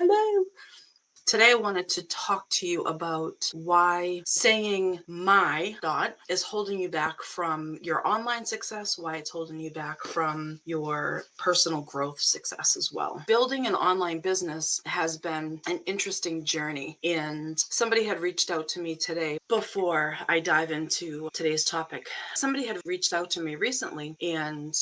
Hello. Today I wanted to talk to you about why saying my dot is holding you back from your online success, why it's holding you back from your personal growth success as well. Building an online business has been an interesting journey, and somebody had reached out to me today before I dive into today's topic. Somebody had reached out to me recently and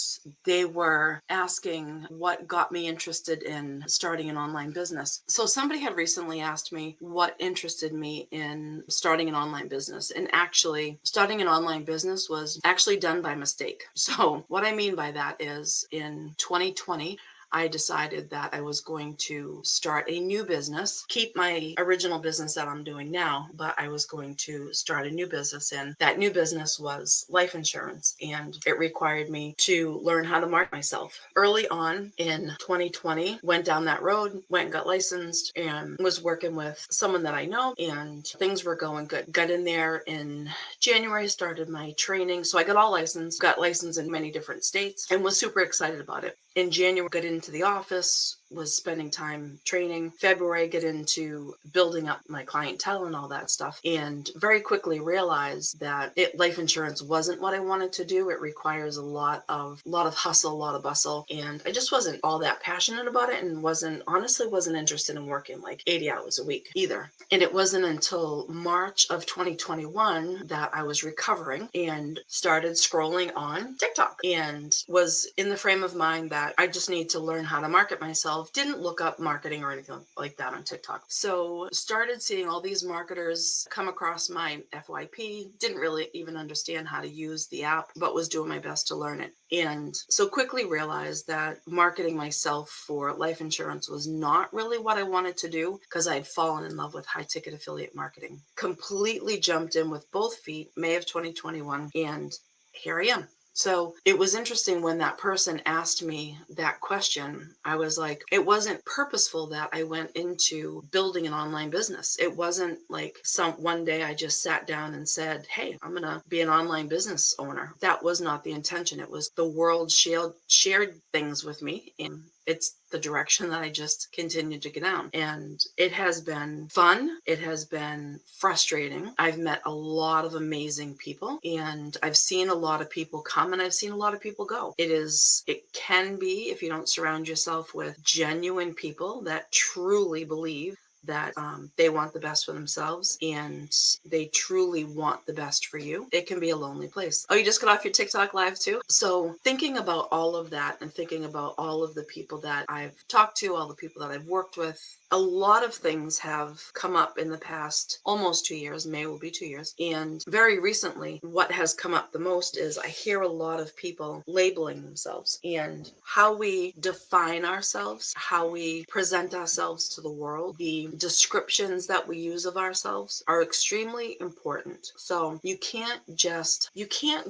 they were asking what got me interested in starting an online business. So somebody had recently asked me what interested me in starting an online business. And actually, starting an online business was actually done by mistake. So what I mean by that is in 2020, I decided that I was going to start a new business, keep my original business that I'm doing now, but I was going to start a new business. And that new business was life insurance. And it required me to learn how to market myself. Early on in 2020, went down that road, went and got licensed, and was working with someone that I know, and things were going good. Got in there in January, started my training. So I got all licensed, got licensed in many different states, and was super excited about it. In January, got into the office, was spending time training. February, get into building up my clientele and all that stuff. And very quickly realized that life insurance wasn't what I wanted to do. It requires a lot of hustle, a lot of bustle. And I just wasn't all that passionate about it, and honestly wasn't interested in working like 80 hours a week either. And it wasn't until March of 2021 that I was recovering and started scrolling on TikTok, and was in the frame of mind that I just need to learn how to market myself. Didn't look up marketing or anything like that on TikTok. So started seeing all these marketers come across my FYP. Didn't really even understand how to use the app, but was doing my best to learn it. And so quickly realized that marketing myself for life insurance was not really what I wanted to do, because I had fallen in love with high ticket affiliate marketing. Completely jumped in with both feet, May of 2021, and here I am. So it was interesting when that person asked me that question. I was like, it wasn't purposeful that I went into building an online business. It wasn't like one day I just sat down and said, hey, I'm going to be an online business owner. That was not the intention. It was the world shared things with me, and it's the direction that I just continued to get down. And it has been fun. It has been frustrating. I've met a lot of amazing people, and I've seen a lot of people come and I've seen a lot of people go. It can be, if you don't surround yourself with genuine people that truly believe that they want the best for themselves and they truly want the best for you, it can be a lonely place. Oh, you just got off your TikTok live too? So thinking about all of that and thinking about all of the people that I've talked to, all the people that I've worked with, a lot of things have come up in the past almost 2 years. May will be 2 years. And very recently, what has come up the most is I hear a lot of people labeling themselves, and how we define ourselves, how we present ourselves to the world, the descriptions that we use of ourselves are extremely important. So you can't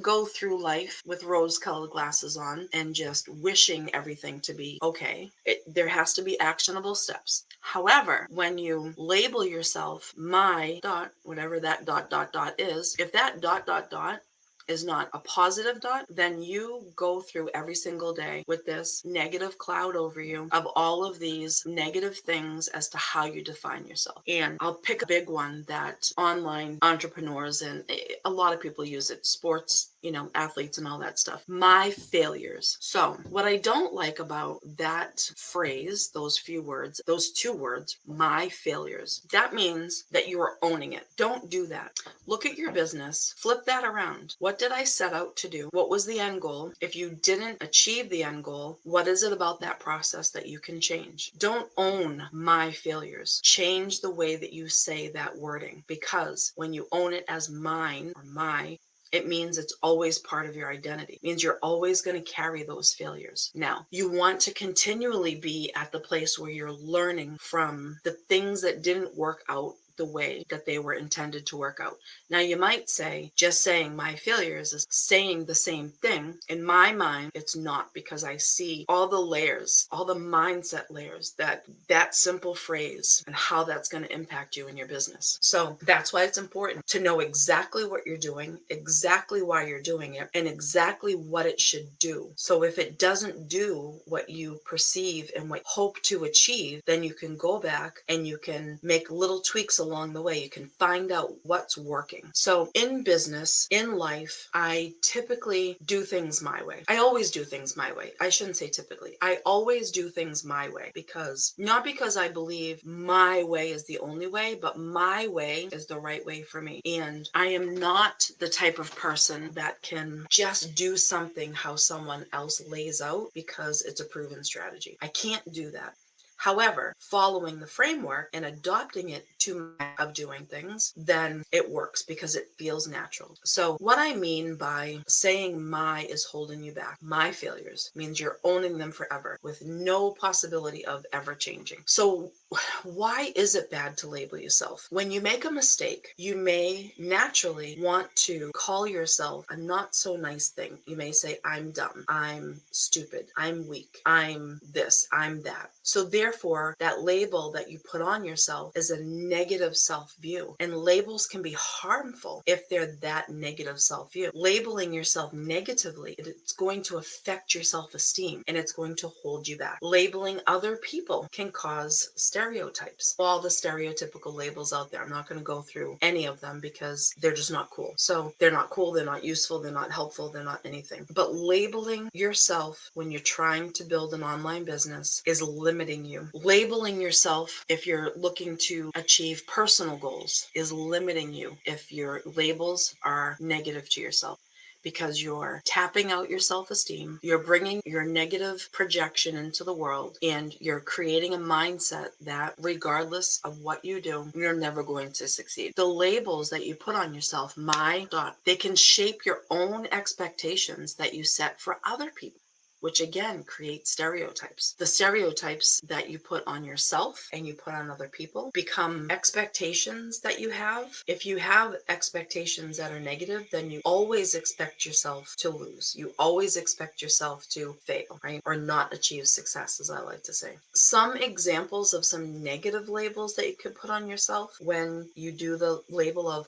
go through life with rose-colored glasses on and just wishing everything to be okay. There has to be actionable steps. However, when you label yourself my dot, whatever that dot is, if that dot is not a positive dot, then you go through every single day with this negative cloud over you of all of these negative things as to how you define yourself. And I'll pick a big one that online entrepreneurs and a lot of people use it, sports, athletes and all that stuff. My failures. So what I don't like about that phrase, those few words, those two words, my failures, that means that you are owning it. Don't do that. Look at your business, flip that around. What did I set out to do? What was the end goal? If you didn't achieve the end goal, what is it about that process that you can change? Don't own my failures. Change the way that you say that wording, because when you own it as mine or my, it means it's always part of your identity. It means you're always going to carry those failures. Now, you want to continually be at the place where you're learning from the things that didn't work out the way that they were intended to work out. Now, you might say, just saying my failures is saying the same thing. In my mind, it's not, because I see all the layers, all the mindset layers that simple phrase and how that's going to impact you in your business. So that's why it's important to know exactly what you're doing, exactly why you're doing it, and exactly what it should do. So if it doesn't do what you perceive and what you hope to achieve, then you can go back and you can make little tweaks along the way. You can find out what's working. So in business, in life, I typically do things my way. I always do things my way. I shouldn't say typically. I always do things my way, because not because I believe my way is the only way, but my way is the right way for me. And I am not the type of person that can just do something how someone else lays out because it's a proven strategy. I can't do that. However, following the framework and adopting it to my way of doing things, then it works because it feels natural. So what I mean by saying my is holding you back, my failures, means you're owning them forever with no possibility of ever changing. So why is it bad to label yourself? When you make a mistake, you may naturally want to call yourself a not so nice thing. You may say, I'm dumb, I'm stupid, I'm weak, I'm this, I'm that. So therefore, that label that you put on yourself is a negative self-view. And labels can be harmful if they're that negative self-view. Labeling yourself negatively, it's going to affect your self-esteem and it's going to hold you back. Labeling other people can cause stereotypes. All the stereotypical labels out there. I'm not going to go through any of them because they're just not cool. So they're not cool, they're not useful, they're not helpful, they're not anything. But labeling yourself when you're trying to build an online business is limiting you. Labeling yourself if you're looking to achieve personal goals is limiting you if your labels are negative to yourself, because you're tapping out your self-esteem, you're bringing your negative projection into the world, and you're creating a mindset that regardless of what you do, you're never going to succeed. The labels that you put on yourself, they can shape your own expectations that you set for other people, which again creates stereotypes. The stereotypes that you put on yourself and you put on other people become expectations that you have. If you have expectations that are negative, then you always expect yourself to lose. You always expect yourself to fail, right? Or not achieve success, as I like to say. Some examples of some negative labels that you could put on yourself when you do the label of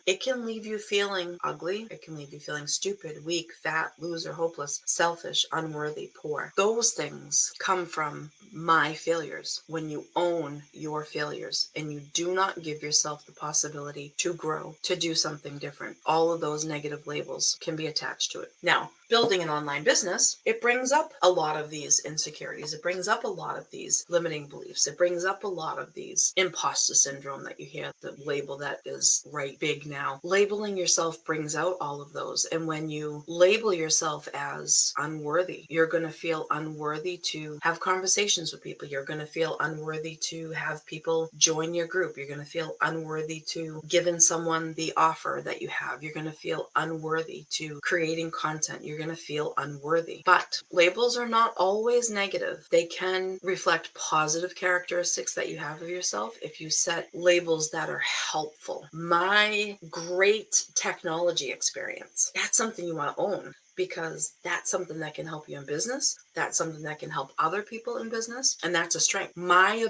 it can leave you feeling ugly. It can leave you feeling stupid, weak, fat, loser, hopeless, selfish, unworthy, poor. Those things come from my failures. When you own your failures and you do not give yourself the possibility to grow, to do something different, all of those negative labels can be attached to it. Now, building an online business, it brings up a lot of these insecurities. It brings up a lot of these limiting beliefs. It brings up a lot of these imposter syndrome that you hear, the label that is right big now. Labeling yourself brings out all of those. And when you label yourself as unworthy, you're going to feel unworthy to have conversations with people. You're going to feel unworthy to have people join your group. You're going to feel unworthy to giving someone the offer that you have. You're going to feel unworthy to creating content. You're going to feel unworthy. But labels are not always negative. They can reflect positive characteristics that you have of yourself if you set labels that are helpful. My great technology experience, that's something you want to own, because that's something that can help you in business. That's something that can help other people in business. And that's a strength. My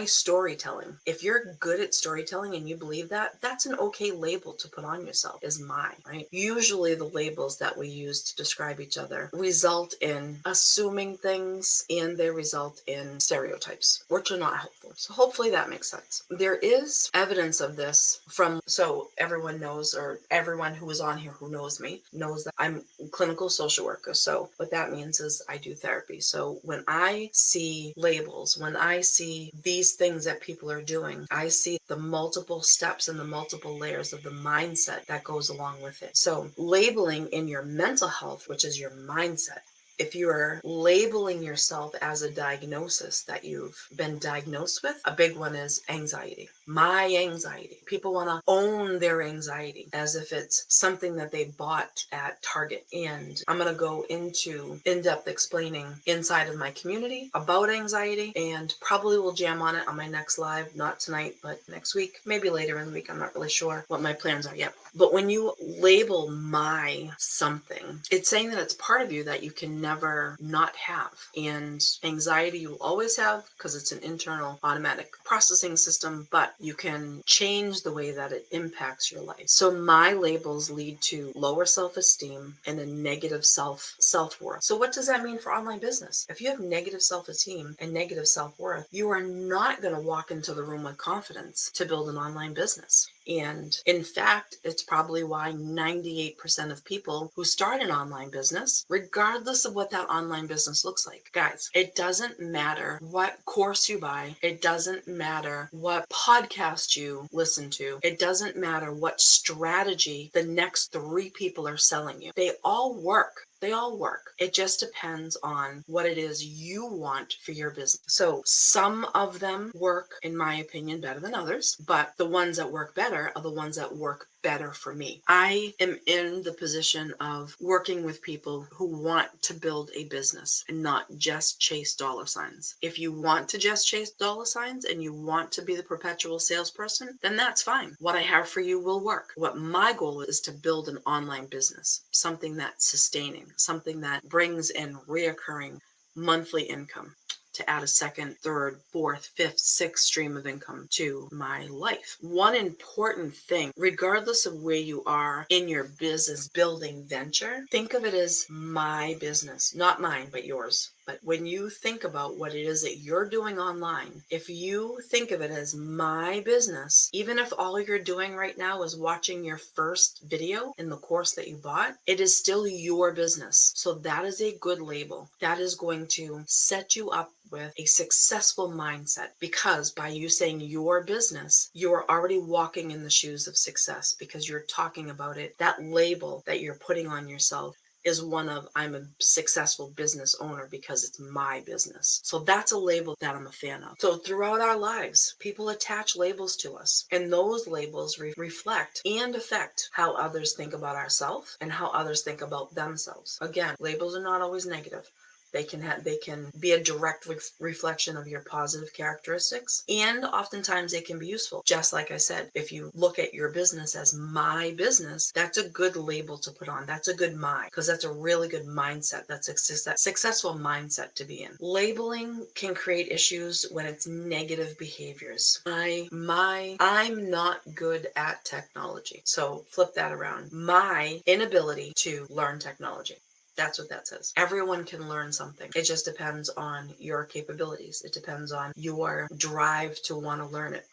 storytelling. If you're good at storytelling and you believe that, that's an okay label to put on yourself, is mine, right? Usually the labels that we use to describe each other result in assuming things, and they result in stereotypes, which are not helpful. So hopefully that makes sense. There is evidence of this so everyone knows, or everyone who is on here who knows me, knows that I'm a clinical social worker. So what that means is I do therapy. So when I see labels, when I see these things that people are doing, I see the multiple steps and the multiple layers of the mindset that goes along with it. So labeling in your mental health, which is your mindset, If you're labeling yourself as a diagnosis that you've been diagnosed with, a big one is anxiety. My anxiety. People want to own their anxiety as if it's something that they bought at Target. And I'm going to go into in-depth explaining inside of my community about anxiety, and probably will jam on it on my next live, not tonight, but next week, maybe later in the week. I'm not really sure what my plans are yet. But when you label my something, it's saying that it's part of you that you can never not have. And anxiety you will always have because it's an internal automatic processing system, but you can change the way that it impacts your life. So my labels lead to lower self-esteem and a negative self-worth. So what does that mean for online business? If you have negative self-esteem and negative self-worth, you are not going to walk into the room with confidence to build an online business. And in fact, it's probably why 98% of people who start an online business, regardless of what that online business looks like, guys, it doesn't matter what course you buy. It doesn't matter what podcast you listen to. It doesn't matter what strategy the next 3 people are selling you. They all work. They all work. It just depends on what it is you want for your business. So some of them work, in my opinion, better than others, but the ones that work better are the ones that work better for me. I am in the position of working with people who want to build a business and not just chase dollar signs. If you want to just chase dollar signs and you want to be the perpetual salesperson, then that's fine. What I have for you will work. What my goal is to build an online business, something that's sustaining, something that brings in reoccurring monthly income, to add a second, third, fourth, fifth, sixth stream of income to my life. One important thing, regardless of where you are in your business building venture, think of it as my business, not mine, but yours. But when you think about what it is that you're doing online, if you think of it as my business, even if all you're doing right now is watching your first video in the course that you bought, it is still your business. So that is a good label. That is going to set you up with a successful mindset, because by you saying your business, you are already walking in the shoes of success because you're talking about it. That label that you're putting on yourself is one of, I'm a successful business owner because it's my business. So that's a label that I'm a fan of. So throughout our lives, people attach labels to us, and those labels reflect and affect how others think about ourselves and how others think about themselves. Again, labels are not always negative. They can be a direct reflection of your positive characteristics, and oftentimes they can be useful. Just like I said, if you look at your business as my business, that's a good label to put on. That's a good mind, because that's a really good mindset. That's a successful mindset to be in. Labeling can create issues when it's negative behaviors. I'm not good at technology. So flip that around. My inability to learn technology. That's what that says. Everyone can learn something. It just depends on your capabilities. It depends on your drive to want to learn it.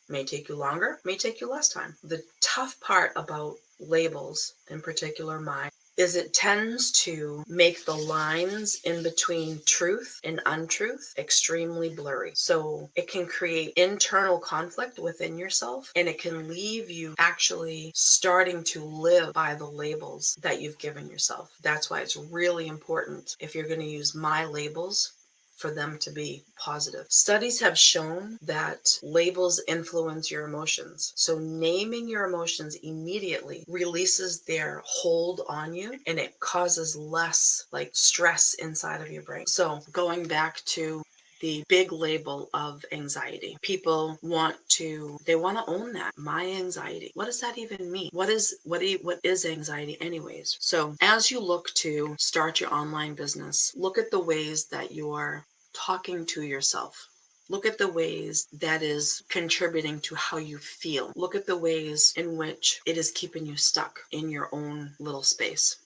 May take you longer, may take you less time. The tough part about labels, in particular mine, is it tends to make the lines in between truth and untruth extremely blurry. So it can create internal conflict within yourself, and it can leave you actually starting to live by the labels that you've given yourself. That's why it's really important, if you're going to use my labels, for them to be positive. Studies have shown that labels influence your emotions. So naming your emotions immediately releases their hold on you, and it causes less stress inside of your brain. So going back to the big label of anxiety. People want to own that. My anxiety. What does that even mean? What is anxiety anyways? So as you look to start your online business, look at the ways that you're talking to yourself. Look at the ways that is contributing to how you feel. Look at the ways in which it is keeping you stuck in your own little space.